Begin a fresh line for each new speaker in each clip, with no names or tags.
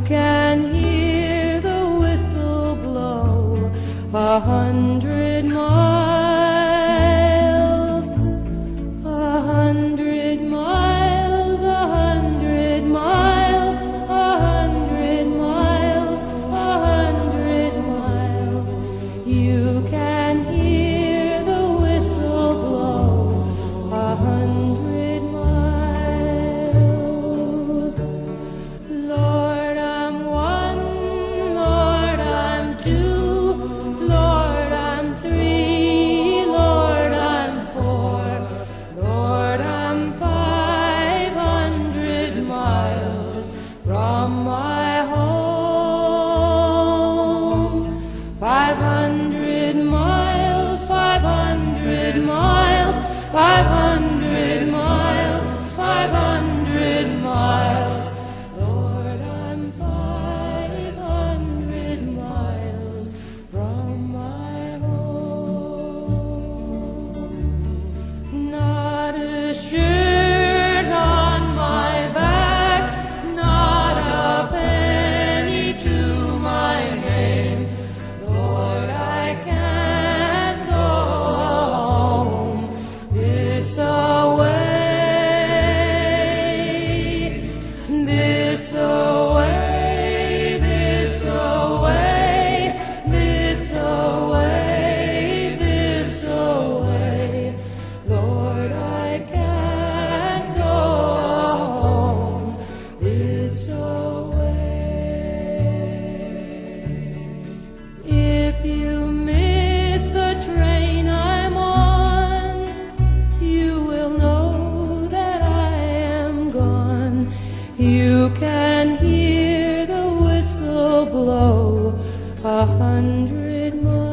can hear the whistle blow 100 miles, 100 miles, 100 miles, 100 miles, 100 miles. You can hear the whistle blow 100 miles. Lord, I'm one, Lord, I'm two, Lord, I'm three, Lord, I'm four, Lord, I'm 500 miles from my home. 500 miles, 500 miles, 500 miles, 500 miles. Lord, I'm 500 miles from my home. Not a shirt on my back, not a penny to my name. Lord, I can't go home this away, this away, this away, this away, this away. Lord, I can't go home this away. If you miss the train I'm on, you will know that I am gone. You can hear the whistle blow 100 miles.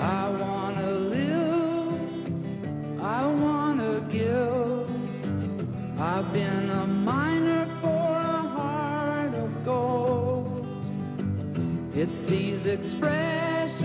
I wanna live, I wanna give. I've been a miner for a heart of gold. It's these expressions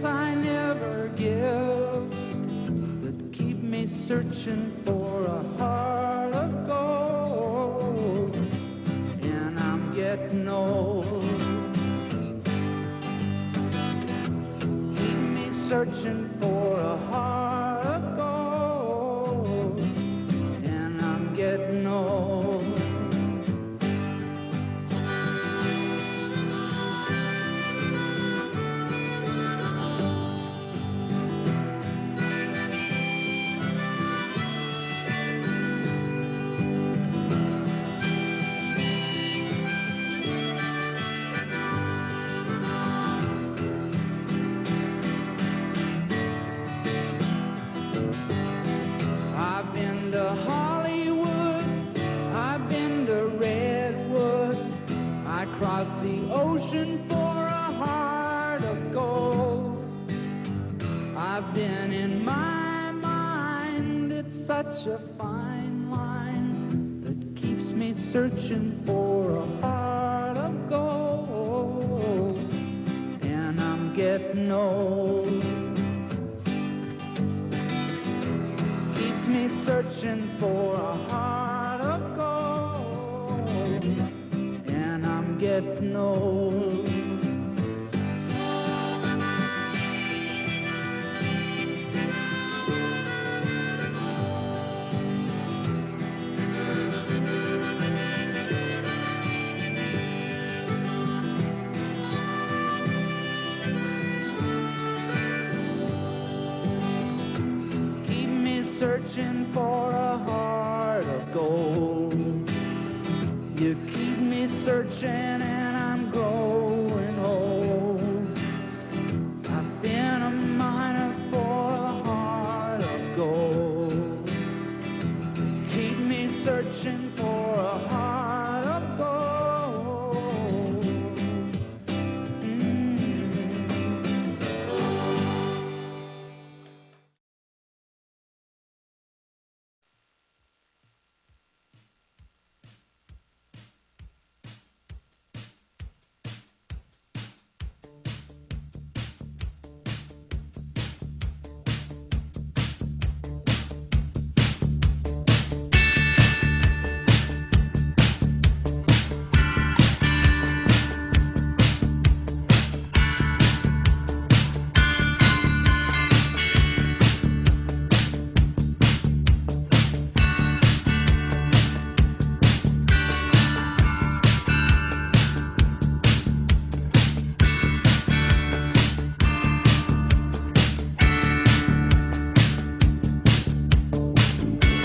I never give that keep me searching for a heart of gold. And I'm getting old. Keep me searching for a heart of gold. And I'm getting old. I've been to Hollywood, I've been to Redwood. I crossed the ocean for a heart of gold. I've been in my mind, it's such a fine line that keeps me searching for a heart of gold. And I'm getting old. Keeps me searching for a heart of gold. And I'm getting old. Keep me searching for a heart of gold. You keep me searching and I'm growing old. I've been a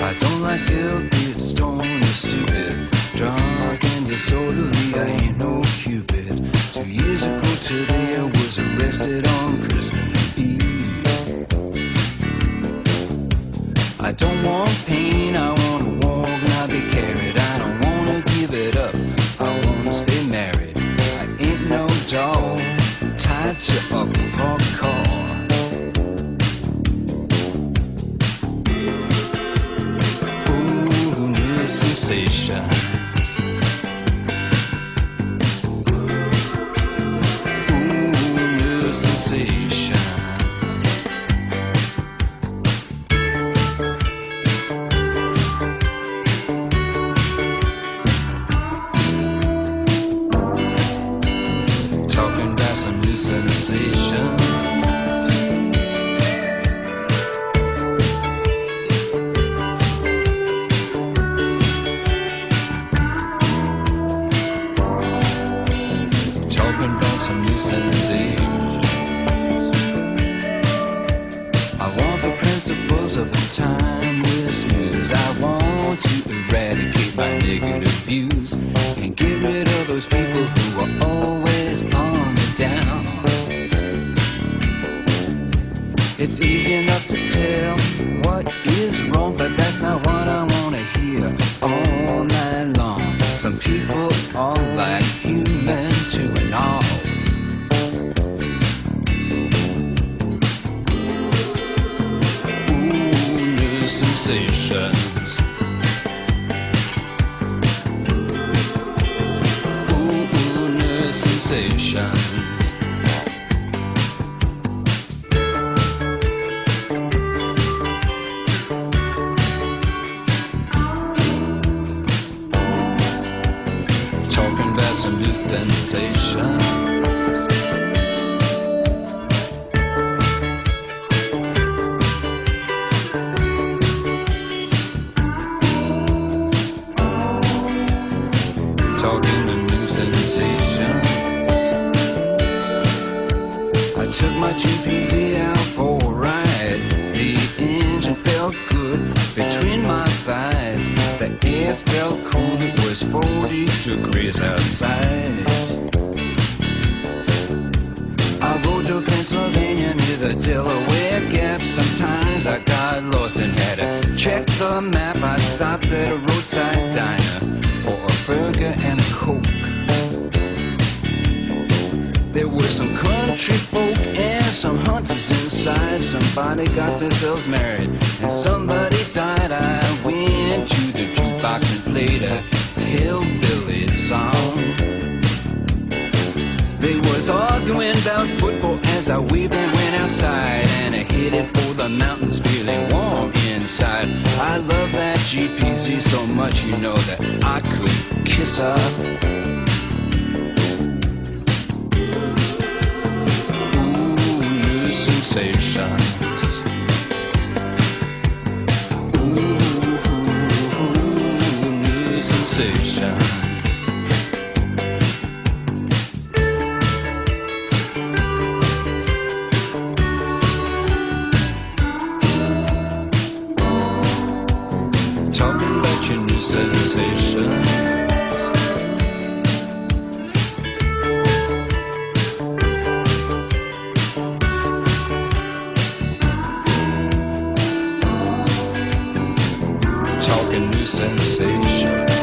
I don't like guilt, it's stoned or stupid. Drunk and disorderly, I ain't no Cupid. 2 years ago today I was arrested on Christmas Eve. I don't want pain, I wanna walk, not be carried. I don't wanna give it up, I wanna stay married. I ain't no dog, tied to a parked car. Ooh, new sensations. Ooh, new sensation. Talking about some new sensations. Talking about some new sensations. I want the principles of a timeless muse. I want to eradicate my negative views and get rid of those people who are always on the down. It's easy enough to tell what is wrong, but that's not what I wanna hear all night long. Some people are like human to an all. Ooh, new sensations. Ooh, new sensations. Talking about some new sensations. Talking to new sensations. I took my GPZ out for a ride. The engine felt good between my thighs. The air felt cold, it was 40 degrees outside. I rode to Pennsylvania near the Delaware Gap. Sometimes I got lost and had to check the map. I stopped at a roadside diner for a burger and a Coke. There were some country folk and some hunters inside. Somebody got themselves married and somebody died. I went to the jukebox and played a hillbilly song. They was arguing about football as I waved and went outside, and I headed for the mountains feeling warm inside. I love that GPZ so much, you know, that I could kiss her. Ooh, new sensations. Ooh, new sensations. Talking about your new sensations. Talking new sensations.